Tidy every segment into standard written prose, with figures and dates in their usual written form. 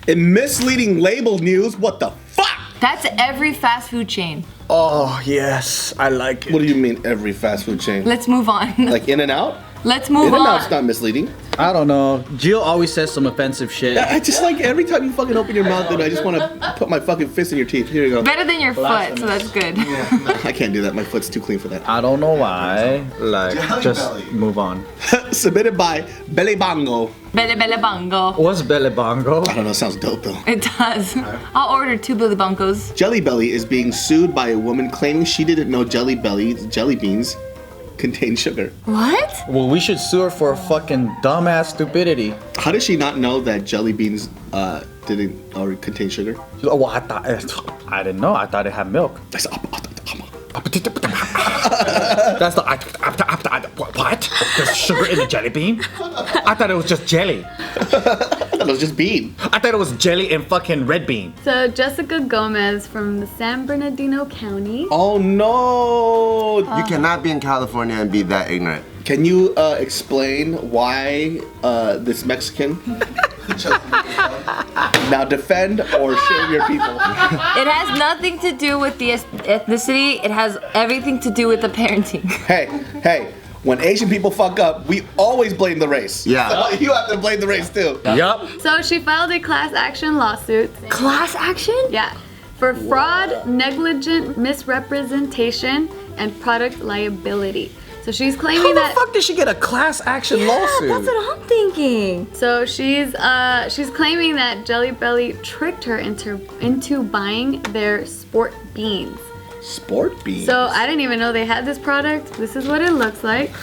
In misleading label news, what the fuck? That's every fast food chain. Oh, yes. I like it. What do you mean every fast food chain? Let's move on. Like In-N-Out? Let's move on. In-N-Out's not misleading. I don't know. Jill always says some offensive shit. I just like every time you fucking open your mouth, dude, I just want to put my fucking fist in your teeth. Here you go. Better than your foot, so that's good. I can't do that. My foot's too clean for that. I don't know why. Like, just move on. Submitted by Belly Bongo. Bele Bele Bongo. What's Bele Bongo? I don't know. Sounds dope though. It does. I'll order 2 Billy Bongos. Jelly Belly is being sued by a woman claiming she didn't know jelly beans contain sugar. What? Well, we should sue her for fucking dumbass stupidity. How does she not know that jelly beans didn't or contain sugar? Oh, well, I didn't know. I thought it had milk. That's That's the what? There's sugar in the jelly bean? I thought it was just jelly. it was just bean. I thought it was jelly and fucking red bean. So Jessica Gomez from the San Bernardino County. Oh no! You cannot be in California and be that ignorant. Can you explain why this Mexican? Now defend or shame your people. It has nothing to do with the ethnicity. It has everything to do with the parenting. Hey, when Asian people fuck up, we always blame the race. Yeah. So you have to blame the race too. Yup. So she filed a class action lawsuit. Class action? Yeah. For fraud, negligent misrepresentation, and product liability. So she's claiming How the that. fuck did she get a class action lawsuit? That's what I'm thinking. So she's claiming that Jelly Belly tricked her into buying their sport beans. Sport beans. So I didn't even know they had this product. This is what it looks like.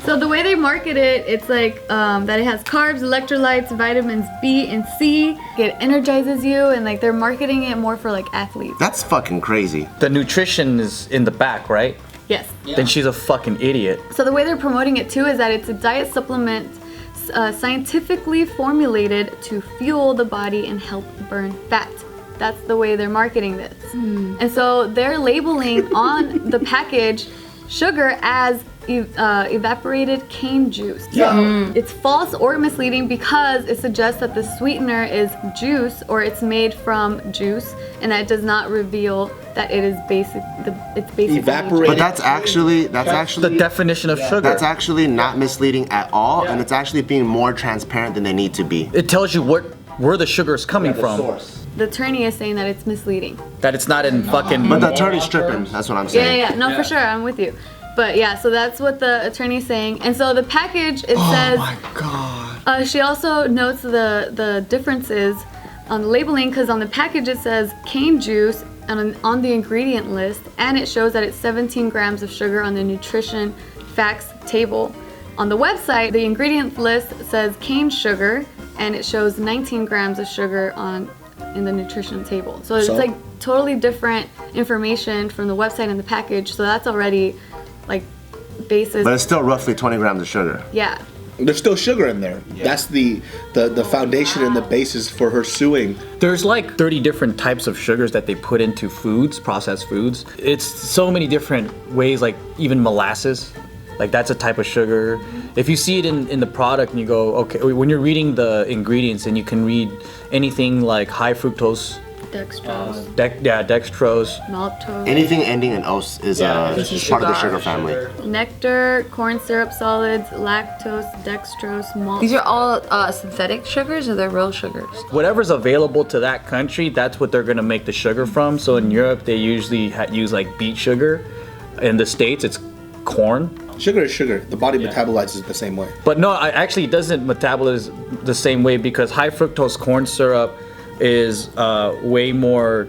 So the way they market it, it's like that it has carbs, electrolytes, vitamins B and C. It energizes you, and like they're marketing it more for like athletes. That's fucking crazy. The nutrition is in the back, right? Yes. Then she's a fucking idiot. So the way they're promoting it too is that it's a diet supplement scientifically formulated to fuel the body and help burn fat. That's the way they're marketing this. And so they're labeling on the package sugar as evaporated cane juice. So it's false or misleading because it suggests that the sweetener is juice or it's made from juice, and that does not reveal that it is it's basically Evaporated. But that's actually The definition of sugar. that's actually not misleading at all, and it's actually being more transparent than they need to be. It tells you where the sugar is coming from. The attorney is saying that it's misleading. That it's not in fucking. But the attorney's stripping. That's what I'm saying. Yeah, no, for sure, I'm with you. But yeah, so that's what the attorney's saying. And so the package, it says. Oh my god. She also notes the differences on the labeling, because on the package it says cane juice and on the ingredient list, and it shows that it's 17 grams of sugar on the nutrition facts table. On the website, the ingredient list says cane sugar, and it shows 19 grams of sugar in the nutrition table. So it's like totally different information from the website and the package. So that's already like basis. But it's still roughly 20 grams of sugar. Yeah. There's still sugar in there. That's the foundation and the basis for her suing. There's like 30 different types of sugars that they put into foods, processed foods. It's so many different ways, like even molasses. Like that's a type of sugar. If you see it in the product and you go, okay, when you're reading the ingredients and you can read anything like high fructose, Dextrose, dextrose, maltose, Anything ending in os is part of the sugar family. nectar, corn syrup solids, lactose, dextrose, malt. These are all synthetic sugars, or they're real sugars? whatever's available to that country, that's what they're gonna make the sugar from. So in Europe, they usually use like beet sugar. In the States, it's corn. Sugar is sugar. The body metabolizes it the same way. But no, actually it doesn't metabolize the same way because high fructose corn syrup is way more,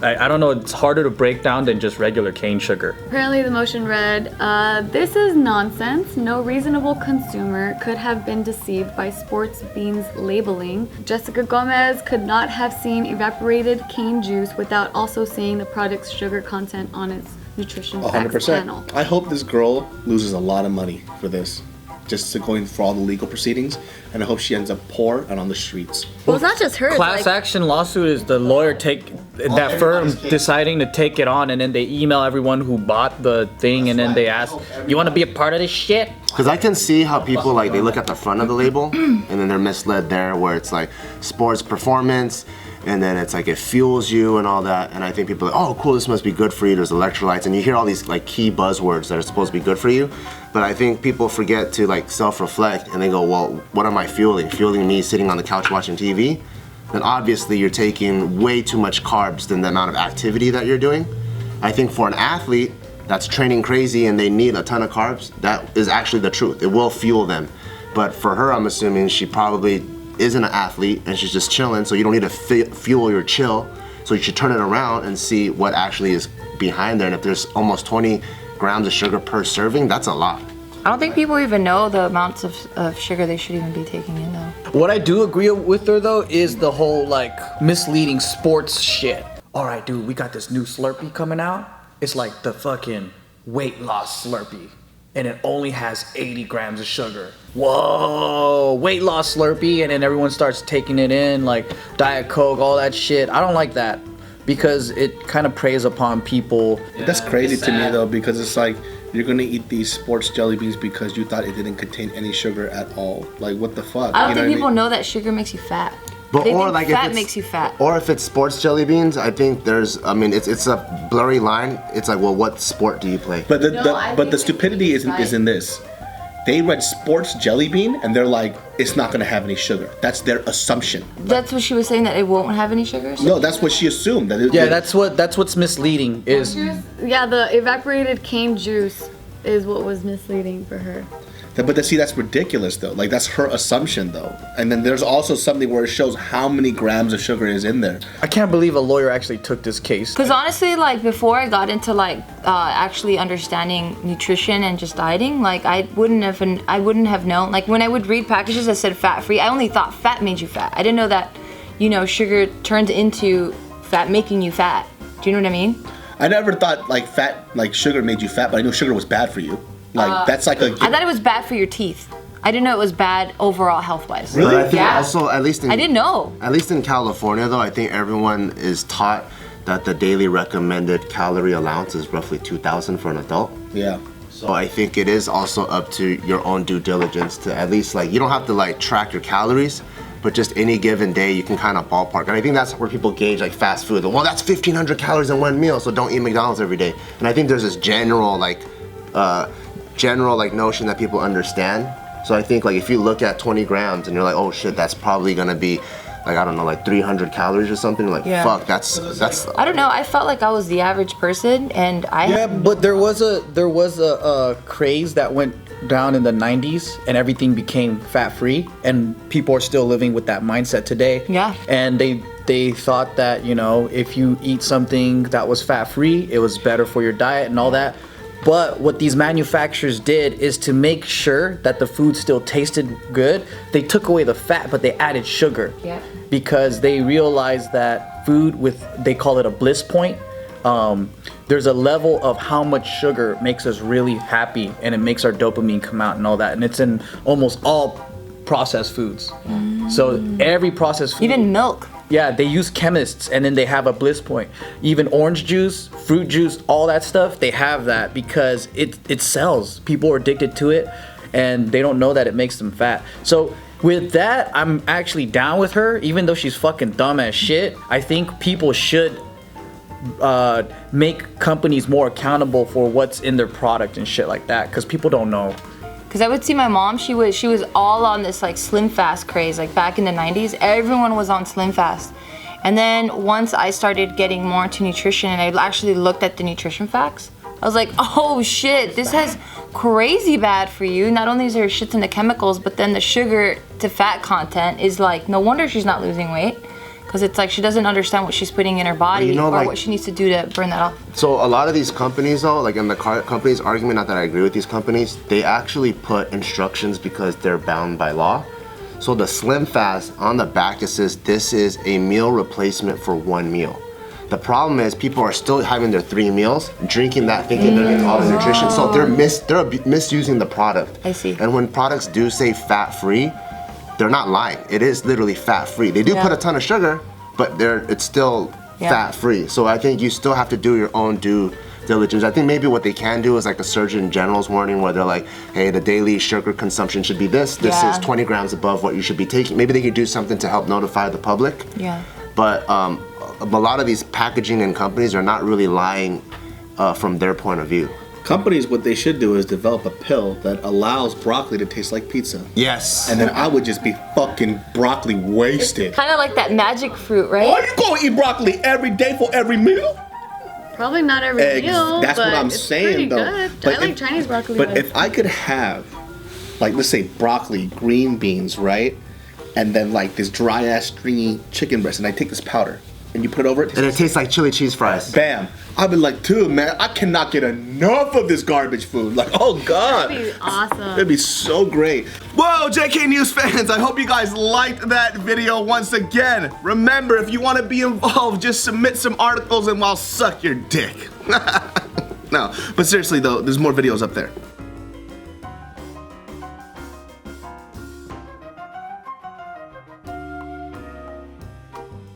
I don't know, it's harder to break down than just regular cane sugar. Apparently the motion read, this is nonsense. No reasonable consumer could have been deceived by sports beans labeling. Jessica Gomez could not have seen evaporated cane juice without also seeing the product's sugar content on its nutrition facts 100%. panel. I hope this girl loses a lot of money for this. just to going for all the legal proceedings, and I hope she ends up poor and on the streets. Well, it's not just her. Class action lawsuit is the lawyer that firm deciding to take it on, and then they email everyone who bought the thing, and then they ask, "You want to be a part of this shit?" Because I can see how people like they look at the front of the label and then they're misled there, where it's like sports performance, and then it's like it fuels you and all that. And I think people are like, oh, cool, this must be good for you. There's electrolytes, and you hear all these like key buzzwords that are supposed to be good for you. But I think people forget to like self-reflect, and they go, well, what am I fueling? Fueling me sitting on the couch watching TV? Then obviously you're taking way too much carbs than the amount of activity that you're doing. I think for an athlete that's training crazy and they need a ton of carbs, that is actually the truth. It will fuel them. But for her, I'm assuming she probably isn't an athlete and she's just chilling, so you don't need to fuel your chill. So you should turn it around and see what actually is behind there. And if there's almost 20 grams of sugar per serving, that's a lot. I don't think people even know the amounts of sugar they should even be taking in though. What I do agree with her though is the whole like misleading sports shit. All right, dude, we got this new Slurpee coming out. It's like the fucking weight loss Slurpee, and it only has 80 grams of sugar. Whoa, weight loss Slurpee, and then everyone starts taking it in, like Diet Coke, all that shit. I don't like that because it kind of preys upon people. That's crazy to me though, because it's like you're gonna eat these sports jelly beans because you thought it didn't contain any sugar at all. Like, what the fuck? I don't think people know that sugar makes you fat. But They or think like fat if it's, makes you fat. Or if it's sports jelly beans, I think there's, I mean, it's a blurry line. It's like, well, what sport do you play? But I the think stupidity it's is in this. They read sports jelly bean and they're like, it's not gonna have any sugar. That's their assumption. That's what she was saying, that it won't have any sugars? No, that's what she assumed. Yeah, that's what's misleading is. Yeah, the evaporated cane juice is what was misleading for her. But see, that's ridiculous though. Like, that's her assumption though. And then there's also something where it shows how many grams of sugar is in there. I can't believe a lawyer actually took this case. Because honestly, like before I got into like actually understanding nutrition and just dieting, like I wouldn't have known. Like when I would read packages that said fat free, I only thought fat made you fat. I didn't know that, sugar turns into fat, making you fat. Do you know what I mean? I never thought like sugar made you fat, but I knew sugar was bad for you. Like that's like a. I thought it was bad for your teeth. I didn't know it was bad overall health-wise. Really? But I think Yeah. also, at least in, I didn't know. At least in California though, I think everyone is taught that the daily recommended calorie allowance is roughly 2,000 for an adult. Yeah. So I think it is also up to your own due diligence to at least you don't have to track your calories, but just any given day you can kind of ballpark. And I think that's where people gauge fast food. Well, that's 1,500 calories in one meal, so don't eat McDonald's every day. And I think there's this general notion that people understand. So I think if you look at 20 grams and you're like, oh shit, that's probably gonna be 300 calories or something. Yeah. Fuck, that's. I don't know. I felt like I was the average person, and Yeah, but there was a craze that went down in the 90s, and everything became fat free, and people are still living with that mindset today. Yeah. And they thought that if you eat something that was fat free, it was better for your diet and all that. But what these manufacturers did is to make sure that the food still tasted good, they took away the fat, but they added sugar. Yeah. Because they realized that food they call it a bliss point. There's a level of how much sugar makes us really happy, and it makes our dopamine come out and all that. And it's in almost all processed foods. So every processed food. even milk. Yeah, they use chemists, and then they have a bliss point. Even orange juice, fruit juice, all that stuff, they have that because it sells. People are addicted to it, and they don't know that it makes them fat. So with that, I'm actually down with her, even though she's fucking dumb as shit. I think people should make companies more accountable for what's in their product and shit like that, because people don't know. Because I would see my mom, she was all on this Slim Fast craze. Back in the 90s, everyone was on Slim Fast. And then once I started getting more into nutrition and I actually looked at the nutrition facts, I was like, oh shit, this has crazy bad for you. Not only is there shits in the chemicals, but then the sugar to fat content is no wonder she's not losing weight. Because it's she doesn't understand what she's putting in her body or what she needs to do to burn that off. So a lot of these companies though, in the company's argument, not that I agree with these companies, they actually put instructions because they're bound by law. So the Slim Fast, on the back it says this is a meal replacement for one meal. The problem is people are still having their 3 meals, drinking that, thinking they're getting all the nutrition. So they're misusing the product. I see. And when products do say fat-free, they're not lying. It is literally fat-free. They do put a ton of sugar, but it's still fat-free. So I think you still have to do your own due diligence. I think maybe what they can do is like the Surgeon General's warning, where they're like, hey, the daily sugar consumption should be this. This is 20 grams above what you should be taking. Maybe they could do something to help notify the public. Yeah. But a lot of these packaging and companies are not really lying from their point of view. Companies, what they should do is develop a pill that allows broccoli to taste like pizza. Yes. And then I would just be fucking broccoli wasted. Kind of like that magic fruit, right? Oh, you gonna eat broccoli every day for every meal? Probably not every meal. That's but what I'm it's saying, pretty though. Good. But I like if- Chinese broccoli. But better. if I could have, like, let's say broccoli, green beans, right? And then like this dry ass stringy chicken breast, and I take this powder and you put it over it. And it tastes like chili cheese fries. Bam! I've been like, dude, man, I cannot get enough of this garbage food. Like, oh god, That'd be awesome. it'd be so great. Whoa, JK News fans, I hope you guys liked that video once again. Remember, if you want to be involved, just submit some articles and I'll suck your dick. No, but seriously though, there's more videos up there.